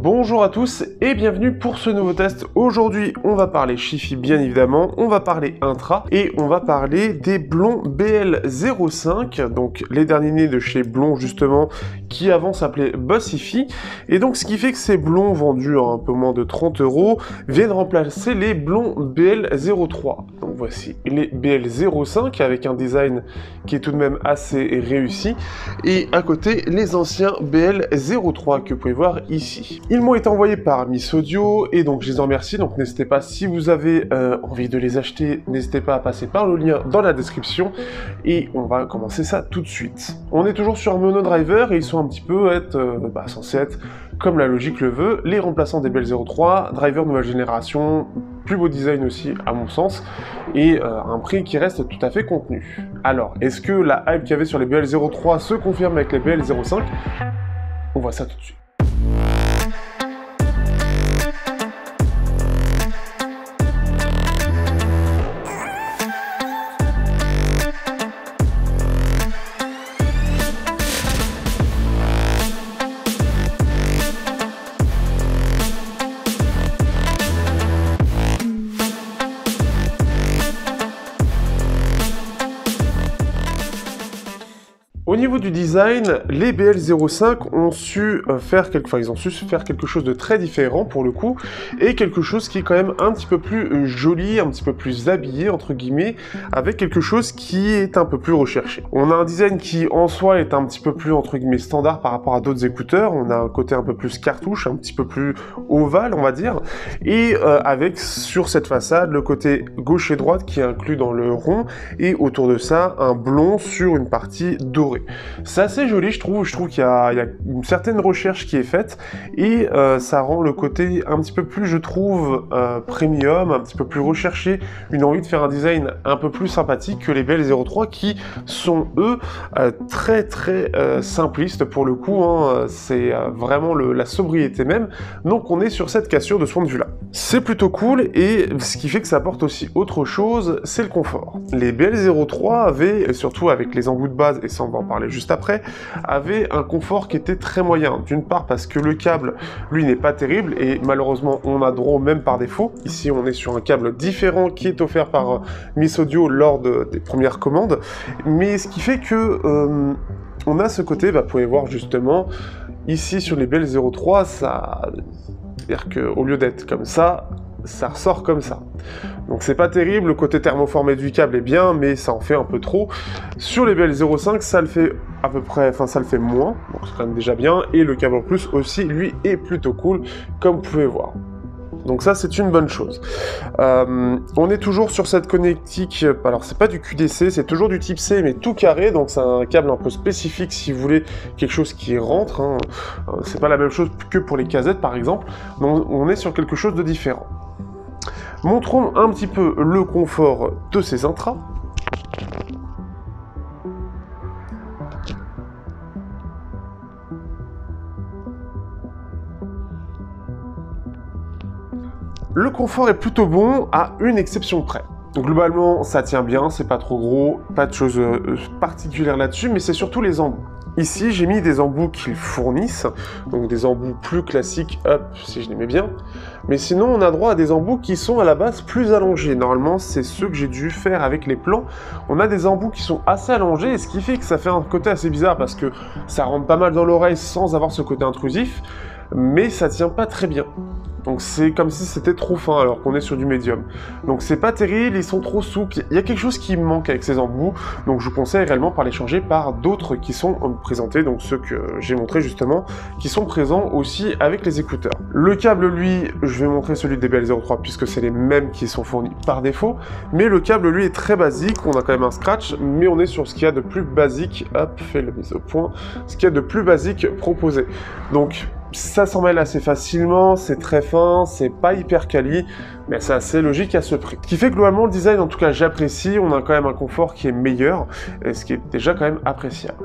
Bonjour à tous et bienvenue pour ce nouveau test. Aujourd'hui, on va parler Chiffy bien évidemment, on va parler Intra et on va parler des blonds BL05, donc les derniers nés de chez Blond justement, qui avant s'appelait Bossify. Et donc ce qui fait que ces blonds vendus à un peu moins de 30 € viennent remplacer les blonds BL03. Donc voici les BL05 avec un design qui est tout de même assez réussi. Et à côté, les anciens BL03 que vous pouvez voir ici. Ils m'ont été envoyés par Miss Audio et donc je les en remercie. Donc n'hésitez pas, si vous avez envie de les acheter, n'hésitez pas à passer par le lien dans la description. Et on va commencer ça tout de suite. On est toujours sur un monodriver et ils sont un petit peu censés être, comme la logique le veut, les remplaçants des BL03, driver nouvelle génération, plus beau design aussi à mon sens, et un prix qui reste tout à fait contenu. Alors, est-ce que la hype qu'il y avait sur les BL03 se confirme avec les BL05? On voit ça tout de suite. Au niveau du design, les BL05 ont su faire quelque chose de très différent pour le coup, et quelque chose qui est quand même un petit peu plus joli, un petit peu plus habillé entre guillemets, avec quelque chose qui est un peu plus recherché. On a un design qui en soi est un petit peu plus entre guillemets standard par rapport à d'autres écouteurs, on a un côté un peu plus cartouche, un petit peu plus ovale on va dire, et avec sur cette façade le côté gauche et droite qui est inclus dans le rond, et autour de ça un blond sur une partie dorée. C'est assez joli, je trouve qu'il y a une certaine recherche qui est faite, et ça rend le côté un petit peu plus, je trouve, premium, un petit peu plus recherché, une envie de faire un design un peu plus sympathique que les BL03 qui sont, eux, très simplistes pour le coup, hein, c'est vraiment la sobriété même, donc on est sur cette cassure de ce point de vue-là. C'est plutôt cool, et ce qui fait que ça apporte aussi autre chose, c'est le confort. Les BL03 avaient, surtout avec les embouts de base, et ça on va en parler juste après, avait un confort qui était très moyen. D'une part parce que le câble, lui, n'est pas terrible, et malheureusement, on a droit au même par défaut. Ici, on est sur un câble différent qui est offert par Miss Audio lors des premières commandes. Mais ce qui fait que on a ce côté, vous pouvez voir justement, ici sur les BL03, ça... c'est-à-dire qu'au lieu d'être comme ça ressort comme ça. Donc c'est pas terrible, le côté thermoformé du câble est bien, mais ça en fait un peu trop. Sur les BL05, ça le fait à peu près, enfin ça le fait moins, donc c'est quand même déjà bien, et le câble en plus aussi, lui, est plutôt cool, comme vous pouvez voir. Donc ça, c'est une bonne chose. On est toujours sur cette connectique, alors c'est pas du QDC, c'est toujours du type C, mais tout carré, donc c'est un câble un peu spécifique si vous voulez quelque chose qui rentre, hein. C'est pas la même chose que pour les casettes par exemple, donc on est sur quelque chose de différent. Montrons un petit peu le confort de ces intras. Le confort est plutôt bon, à une exception près. Globalement, ça tient bien, c'est pas trop gros, pas de choses particulières là-dessus, mais c'est surtout les embouts. Ici, j'ai mis des embouts qu'ils fournissent, donc des embouts plus classiques, hop, si je les mets bien. Mais sinon, on a droit à des embouts qui sont à la base plus allongés. Normalement, c'est ceux que j'ai dû faire avec les plans. On a des embouts qui sont assez allongés, et ce qui fait que ça fait un côté assez bizarre, parce que ça rentre pas mal dans l'oreille sans avoir ce côté intrusif, mais ça tient pas très bien. Donc c'est comme si c'était trop fin alors qu'on est sur du médium. Donc c'est pas terrible, ils sont trop souples. Il y a quelque chose qui me manque avec ces embouts, donc je vous conseille réellement par les changer par d'autres qui sont présentés, donc ceux que j'ai montrés justement, qui sont présents aussi avec les écouteurs. Le câble, lui, je vais montrer celui des BL03 puisque c'est les mêmes qui sont fournis par défaut, mais le câble, lui, est très basique. On a quand même un scratch, mais on est sur ce qu'il y a de plus basique. Hop, fais la mise au point. Ce qu'il y a de plus basique proposé. Donc ça s'en mêle assez facilement, c'est très fin, c'est pas hyper quali, mais c'est assez logique à ce prix. Ce qui fait que globalement le design, en tout cas j'apprécie, on a quand même un confort qui est meilleur, et ce qui est déjà quand même appréciable.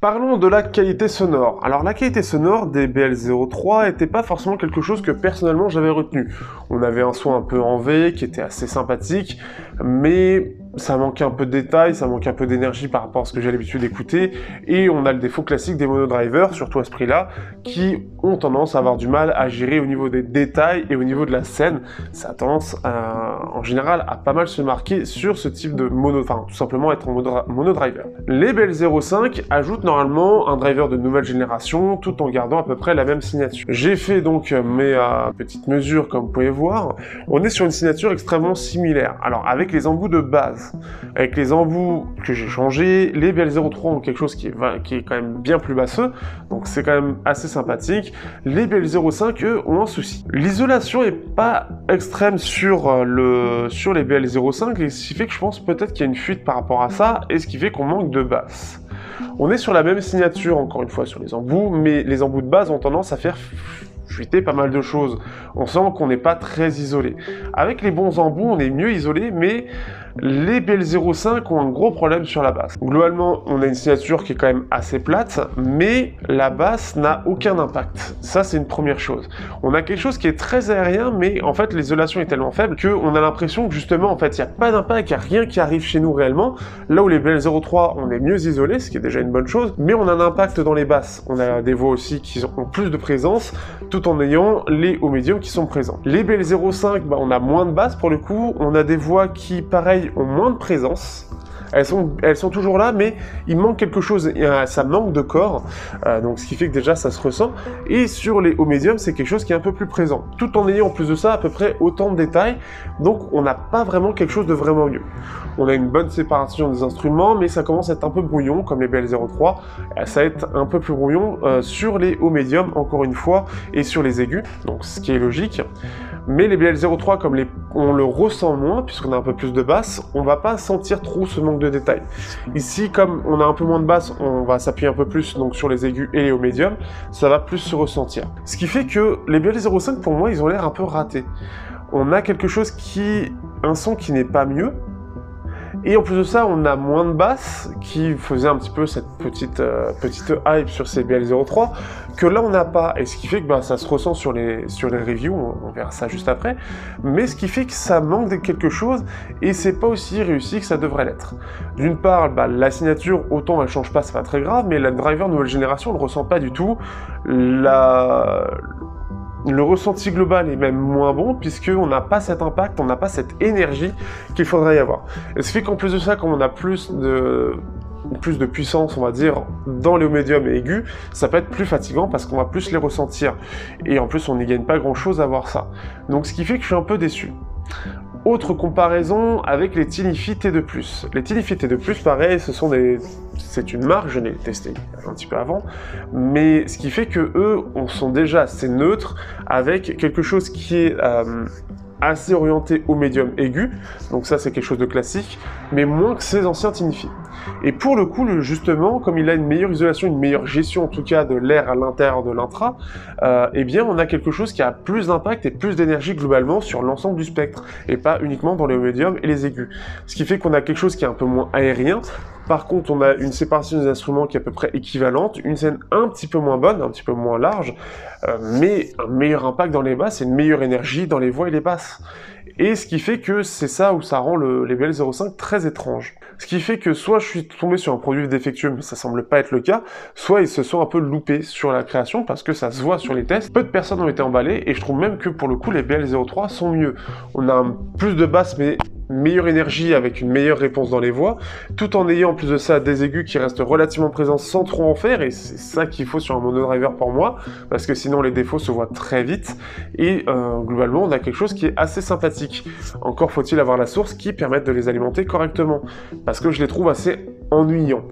Parlons de la qualité sonore. Alors la qualité sonore des BL03 n'était pas forcément quelque chose que personnellement j'avais retenu. On avait un son un peu en V qui était assez sympathique, mais ça manquait un peu de détails, ça manquait un peu d'énergie par rapport à ce que j'ai l'habitude d'écouter, et on a le défaut classique des monodrivers, surtout à ce prix-là, qui ont tendance à avoir du mal à gérer au niveau des détails et au niveau de la scène. Ça a tendance en général à pas mal se marquer sur ce type de mono, enfin tout simplement être en monodriver. Les BL05 ajoutent normalement un driver de nouvelle génération tout en gardant à peu près la même signature. J'ai fait donc mes petites mesures comme vous pouvez voir. On est sur une signature extrêmement similaire. Alors avec les embouts de base, avec les embouts que j'ai changés, les BL03 ont quelque chose qui est quand même bien plus basseux, donc c'est quand même assez sympathique. Les BL05, eux, ont un souci. L'isolation est pas extrême sur les BL05, et ce qui fait que je pense peut-être qu'il y a une fuite par rapport à ça, et ce qui fait qu'on manque de basse. On est sur la même signature, encore une fois, sur les embouts, mais les embouts de base ont tendance à faire fuiter pas mal de choses. On sent qu'on n'est pas très isolé. Avec les bons embouts, on est mieux isolé, mais les BL05 ont un gros problème sur la basse. Globalement, on a une signature qui est quand même assez plate, mais la basse n'a aucun impact. Ça, c'est une première chose. On a quelque chose qui est très aérien, mais en fait, l'isolation est tellement faible qu'on a l'impression que justement, en fait, il n'y a pas d'impact, il n'y a rien qui arrive chez nous réellement. Là où les BL03, on est mieux isolé, ce qui est déjà une bonne chose, mais on a un impact dans les basses. On a des voix aussi qui ont plus de présence, tout en ayant les hauts médiums qui sont présents. Les BL05, on a moins de basses pour le coup, on a des voix qui, pareil, ont moins de présence. Elles sont toujours là, mais il manque quelque chose, ça manque de corps, donc ce qui fait que déjà ça se ressent. Et sur les hauts médiums, c'est quelque chose qui est un peu plus présent, tout en ayant en plus de ça à peu près autant de détails, donc on n'a pas vraiment quelque chose de vraiment mieux. On a une bonne séparation des instruments, mais ça commence à être un peu brouillon, comme les BL03, ça va être un peu plus brouillon sur les hauts médiums, encore une fois, et sur les aigus, donc ce qui est logique. Mais les BL03, comme on le ressent moins, puisqu'on a un peu plus de basse, on va pas sentir trop ce manque de détails. Ici, comme on a un peu moins de basse, on va s'appuyer un peu plus donc, sur les aigus et les hauts médiums, ça va plus se ressentir. Ce qui fait que les BL05, pour moi, ils ont l'air un peu ratés. On a quelque chose un son qui n'est pas mieux, et en plus de ça, on a moins de basse qui faisait un petit peu cette petite hype sur ces BL03 que là on n'a pas, et ce qui fait que ça se ressent sur les reviews, on verra ça juste après, mais ce qui fait que ça manque de quelque chose et c'est pas aussi réussi que ça devrait l'être. D'une part, la signature, autant elle change pas, c'est pas très grave, mais la driver nouvelle génération on le ressent pas du tout. Le ressenti global est même moins bon puisqu'on n'a pas cet impact, on n'a pas cette énergie qu'il faudrait y avoir. Et ce fait qu'en plus de ça, comme on a plus de puissance, on va dire, dans les hauts médiums et aigus, ça peut être plus fatigant parce qu'on va plus les ressentir. Et en plus, on n'y gagne pas grand-chose à voir ça. Donc ce qui fait que je suis un peu déçu. Autre comparaison avec les Tinify T2+. Les Tinify T2+, pareil, c'est une marque, je l'ai testé un petit peu avant, mais ce qui fait que eux, sont déjà assez neutres avec quelque chose qui est assez orienté au médium aigu, donc ça c'est quelque chose de classique, mais moins que ces anciens Tinify. Et pour le coup, justement, comme il a une meilleure isolation, une meilleure gestion en tout cas de l'air à l'intérieur de l'intra, eh bien on a quelque chose qui a plus d'impact et plus d'énergie globalement sur l'ensemble du spectre, et pas uniquement dans les médiums et les aigus. Ce qui fait qu'on a quelque chose qui est un peu moins aérien. Par contre, on a une séparation des instruments qui est à peu près équivalente, une scène un petit peu moins bonne, un petit peu moins large, mais un meilleur impact dans les basses et une meilleure énergie dans les voix et les basses. Et ce qui fait que c'est ça où ça rend les BL05 très étranges. Ce qui fait que soit je suis tombé sur un produit défectueux, mais ça semble pas être le cas, soit ils se sont un peu loupés sur la création, parce que ça se voit sur les tests. Peu de personnes ont été emballées, et je trouve même que pour le coup, les BL03 sont mieux. On a plus de basses, mais meilleure énergie avec une meilleure réponse dans les voix, tout en ayant en plus de ça des aigus qui restent relativement présents sans trop en faire, et c'est ça qu'il faut sur un monodriver pour moi, parce que sinon les défauts se voient très vite, et globalement on a quelque chose qui est assez sympathique. Encore faut-il avoir la source qui permette de les alimenter correctement, parce que je les trouve assez ennuyants,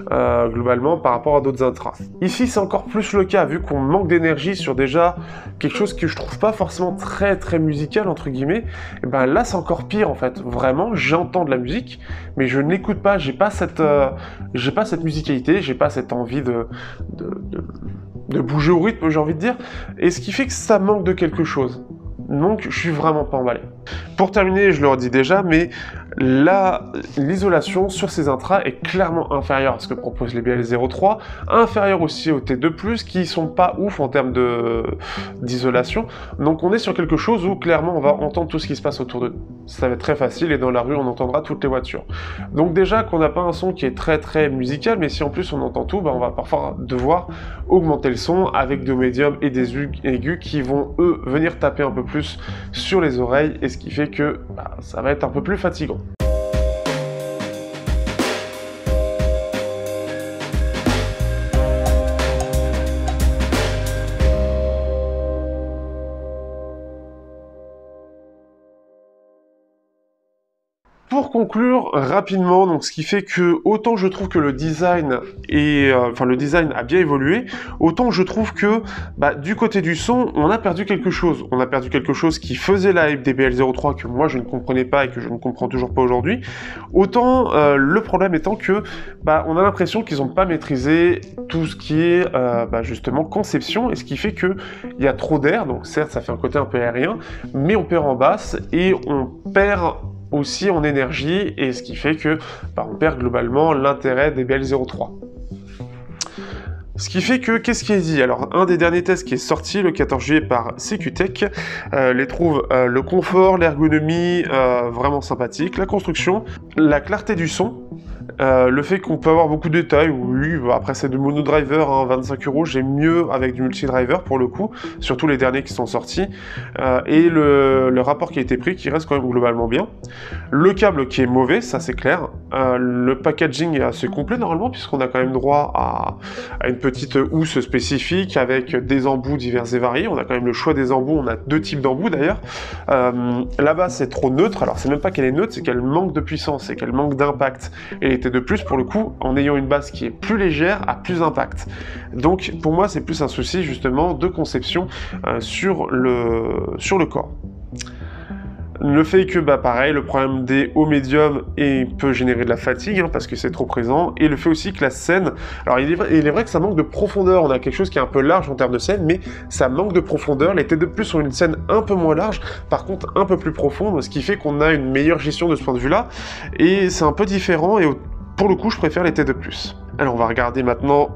globalement par rapport à d'autres intras. Ici c'est encore plus le cas, vu qu'on manque d'énergie sur déjà quelque chose que je trouve pas forcément très musical entre guillemets, et ben là c'est encore pire en fait. Vraiment, j'entends de la musique, mais je ne l'écoute pas, j'ai pas cette musicalité, j'ai pas cette envie de bouger au rythme, j'ai envie de dire, et ce qui fait que ça manque de quelque chose. Donc, je suis vraiment pas emballé. Pour terminer, je le redis déjà, mais l'isolation sur ces intras est clairement inférieure à ce que proposent les BL03, inférieure aussi aux T2+, qui sont pas ouf en termes d'isolation. Donc on est sur quelque chose où clairement on va entendre tout ce qui se passe autour de nous. Ça va être très facile et dans la rue on entendra toutes les voitures. Donc déjà qu'on n'a pas un son qui est très musical, mais si en plus on entend tout, on va parfois devoir augmenter le son avec des médiums et des aigus qui vont eux venir taper un peu plus sur les oreilles, et ce qui fait que ça va être un peu plus fatigant. Pour conclure rapidement, donc ce qui fait que autant je trouve que le design a bien évolué, autant je trouve que du côté du son, on a perdu quelque chose. On a perdu quelque chose qui faisait la hype des BL03 que moi je ne comprenais pas et que je ne comprends toujours pas aujourd'hui. Autant le problème étant que on a l'impression qu'ils n'ont pas maîtrisé tout ce qui est justement conception, et ce qui fait que il y a trop d'air. Donc certes, ça fait un côté un peu aérien, mais on perd en basse et on perd aussi en énergie, et ce qui fait que on perd globalement l'intérêt des BL03. Ce qui fait que, qu'est-ce qui est dit? Alors, un des derniers tests qui est sorti le 14 juillet par CQTech les trouve le confort, l'ergonomie vraiment sympathique, la construction, la clarté du son, le fait qu'on peut avoir beaucoup de détails, oui, après c'est du monodriver, 25 €, j'ai mieux avec du multidriver pour le coup, surtout les derniers qui sont sortis, et le rapport qui a été pris qui reste quand même globalement bien. Le câble qui est mauvais, ça c'est clair, le packaging est assez complet normalement, puisqu'on a quand même droit à une petite housse spécifique avec des embouts divers et variés, on a quand même le choix des embouts, on a deux types d'embouts d'ailleurs. La basse c'est trop neutre, alors c'est même pas qu'elle est neutre, c'est qu'elle manque de puissance, et qu'elle manque d'impact, et de plus pour le coup, en ayant une basse qui est plus légère, a plus d'impact. Donc pour moi c'est plus un souci justement de conception sur le corps. Le fait que, pareil, le problème des hauts médiums peut générer de la fatigue, parce que c'est trop présent, et le fait aussi que la scène, alors il est vrai que ça manque de profondeur, on a quelque chose qui est un peu large en termes de scène, mais ça manque de profondeur, les T2+ ont une scène un peu moins large, par contre un peu plus profonde, ce qui fait qu'on a une meilleure gestion de ce point de vue-là, et c'est un peu différent, et pour le coup je préfère les T2+. Alors on va regarder maintenant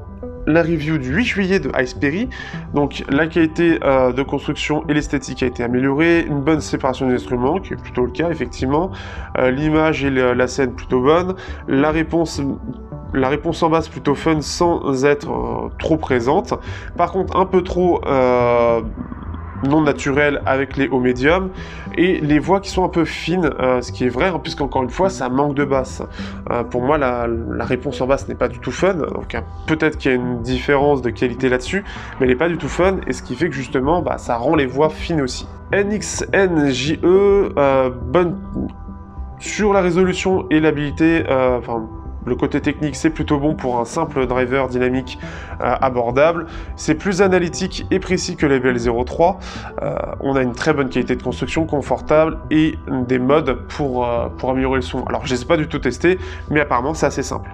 la review du 8 juillet de Iceberry. Donc la qualité de construction et l'esthétique a été améliorée, une bonne séparation des instruments, qui est plutôt le cas effectivement, l'image et la scène plutôt bonne, la réponse en basse plutôt fun sans être trop présente, par contre un peu trop non naturel avec les hauts médiums, et les voix qui sont un peu fines, ce qui est vrai, puisqu'encore une fois ça manque de basse. Pour moi la réponse en basse n'est pas du tout fun, donc peut-être qu'il y a une différence de qualité là-dessus, mais elle n'est pas du tout fun, et ce qui fait que justement ça rend les voix fines aussi. NXNJE, bonne sur la résolution et l'habilité, le côté technique c'est plutôt bon pour un simple driver dynamique abordable, c'est plus analytique et précis que les BL03, on a une très bonne qualité de construction, confortable, et des modes pour améliorer le son. Alors je les ai pas du tout testés, mais apparemment c'est assez simple.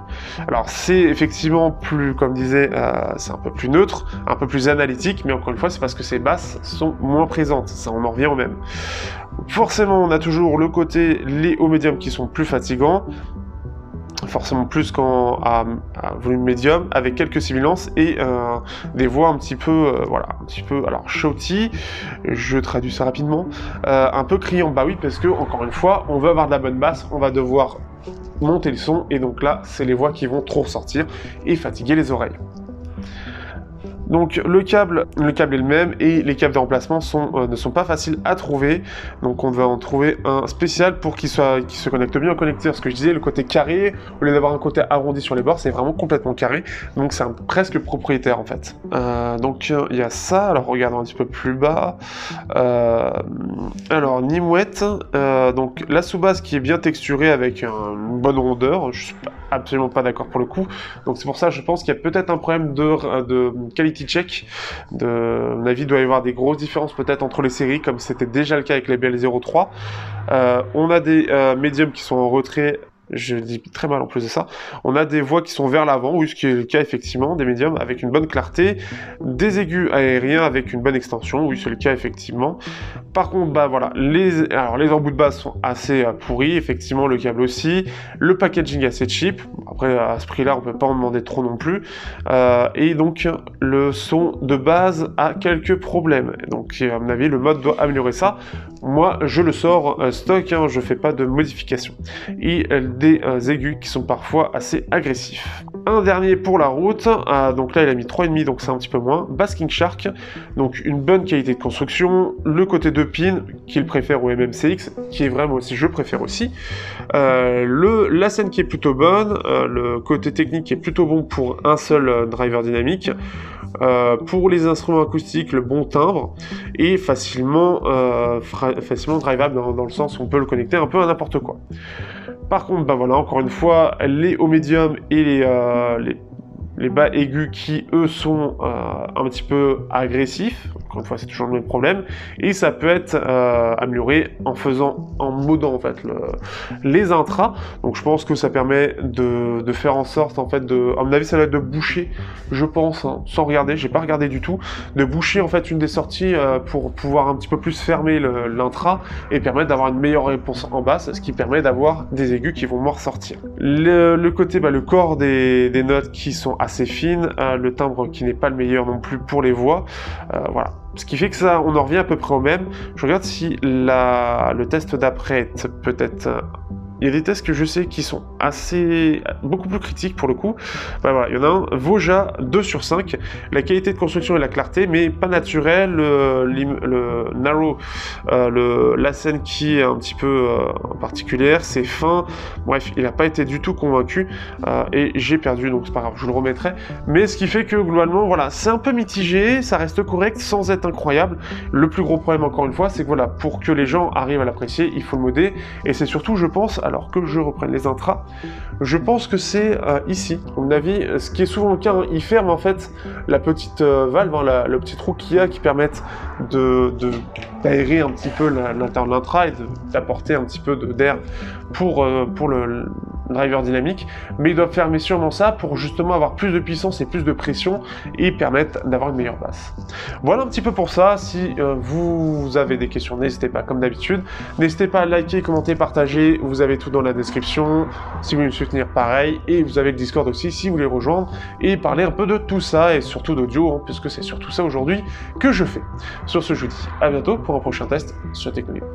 Alors c'est effectivement plus, comme disait, c'est un peu plus neutre, un peu plus analytique, mais encore une fois c'est parce que ces basses sont moins présentes, ça on en revient au même. Forcément on a toujours le côté, les hauts médiums qui sont plus fatigants, forcément plus à volume médium, avec quelques sibilances et des voix un petit peu, alors shouty, je traduis ça rapidement, un peu criant, oui, parce que encore une fois, on veut avoir de la bonne basse, on va devoir monter le son, et donc là, c'est les voix qui vont trop ressortir et fatiguer les oreilles. Donc le câble est le même, et les câbles de remplacement ne sont pas faciles à trouver, donc on va en trouver un spécial pour qu'il se connecte bien au connecteur. Ce que je disais, le côté carré, au lieu d'avoir un côté arrondi sur les bords, c'est vraiment complètement carré, donc c'est presque propriétaire en fait. Donc il y a ça. Alors regardons un petit peu plus bas, alors Nimouette, donc la sous-basse qui est bien texturée avec une bonne rondeur, je suis absolument pas d'accord pour le coup, donc c'est pour ça je pense qu'il y a peut-être un problème de qualité check. À mon avis, il doit y avoir des grosses différences peut-être entre les séries, comme c'était déjà le cas avec les BL03. On a des médiums qui sont en retrait je dis très mal en plus de ça, on a des voix qui sont vers l'avant, oui, ce qui est le cas effectivement, des médiums avec une bonne clarté, des aigus aériens avec une bonne extension, oui, c'est le cas effectivement. Par contre, bah voilà, alors les embouts de basse sont assez pourris, effectivement, le câble aussi, le packaging assez cheap, après à ce prix-là, on peut pas en demander trop non plus, et donc le son de base a quelques problèmes, donc à mon avis, le mode doit améliorer ça. Moi, je le sors stock, hein, je fais pas de modification. Et des aigus qui sont parfois assez agressifs. Un dernier pour la route, donc là il a mis 3,5, donc c'est un petit peu moins. Bass King Shark, donc une bonne qualité de construction, le côté 2 pins qu'il préfère au MMCX, qui est vraiment aussi, je préfère aussi. La scène qui est plutôt bonne, le côté technique qui est plutôt bon pour un seul driver dynamique. Pour les instruments acoustiques, le bon timbre et facilement drivable dans le sens où on peut le connecter un peu à n'importe quoi. Par contre, bah voilà, encore une fois, les hauts médiums et les bas aigus qui, eux, sont un petit peu agressifs. Encore une fois, c'est toujours le même problème. Et ça peut être amélioré en modant, en fait, les intras. Donc, je pense que ça permet de faire en sorte, en fait, à mon avis, ça doit être de boucher, je pense, hein, sans regarder, j'ai pas regardé du tout, de boucher, en fait, une des sorties pour pouvoir un petit peu plus fermer l'intra et permettre d'avoir une meilleure réponse en basse, ce qui permet d'avoir des aigus qui vont moins ressortir. Le côté, le corps des notes qui sont assez fines, le timbre qui n'est pas le meilleur non plus pour les voix, voilà. Ce qui fait que ça, on en revient à peu près au même. Je regarde si le test d'après peut-être... Il y a des tests que je sais qui sont beaucoup plus critiques pour le coup. Voilà, il y en a un, Voja 2 sur 5, la qualité de construction et la clarté, mais pas naturel, le narrow, la scène qui est un petit peu particulière, c'est fin, bref, il n'a pas été du tout convaincu, et j'ai perdu, donc c'est pas grave, je le remettrai, mais ce qui fait que globalement, voilà, c'est un peu mitigé, ça reste correct sans être incroyable. Le plus gros problème, encore une fois, c'est que voilà, pour que les gens arrivent à l'apprécier, il faut le modder, et c'est surtout, je pense, alors que je reprenne les intras, je pense que c'est ici, à mon avis, ce qui est souvent le cas, hein, il ferme en fait la petite valve, hein, le petit trou qu'il y a qui permettent d'aérer un petit peu l'intérieur de l'intra et d'apporter un petit peu d'air pour le driver dynamique, mais ils doivent fermer sûrement ça pour justement avoir plus de puissance et plus de pression et permettre d'avoir une meilleure basse. Voilà un petit peu pour ça. Si vous avez des questions, n'hésitez pas, comme d'habitude, n'hésitez pas à liker, commenter, partager, vous avez tout dans la description. Si vous voulez me soutenir, pareil, et vous avez le Discord aussi si vous voulez rejoindre et parler un peu de tout ça et surtout d'audio, hein, puisque c'est surtout ça aujourd'hui que je fais. Sur ce, je vous dis à bientôt pour un prochain test sur Technolibre.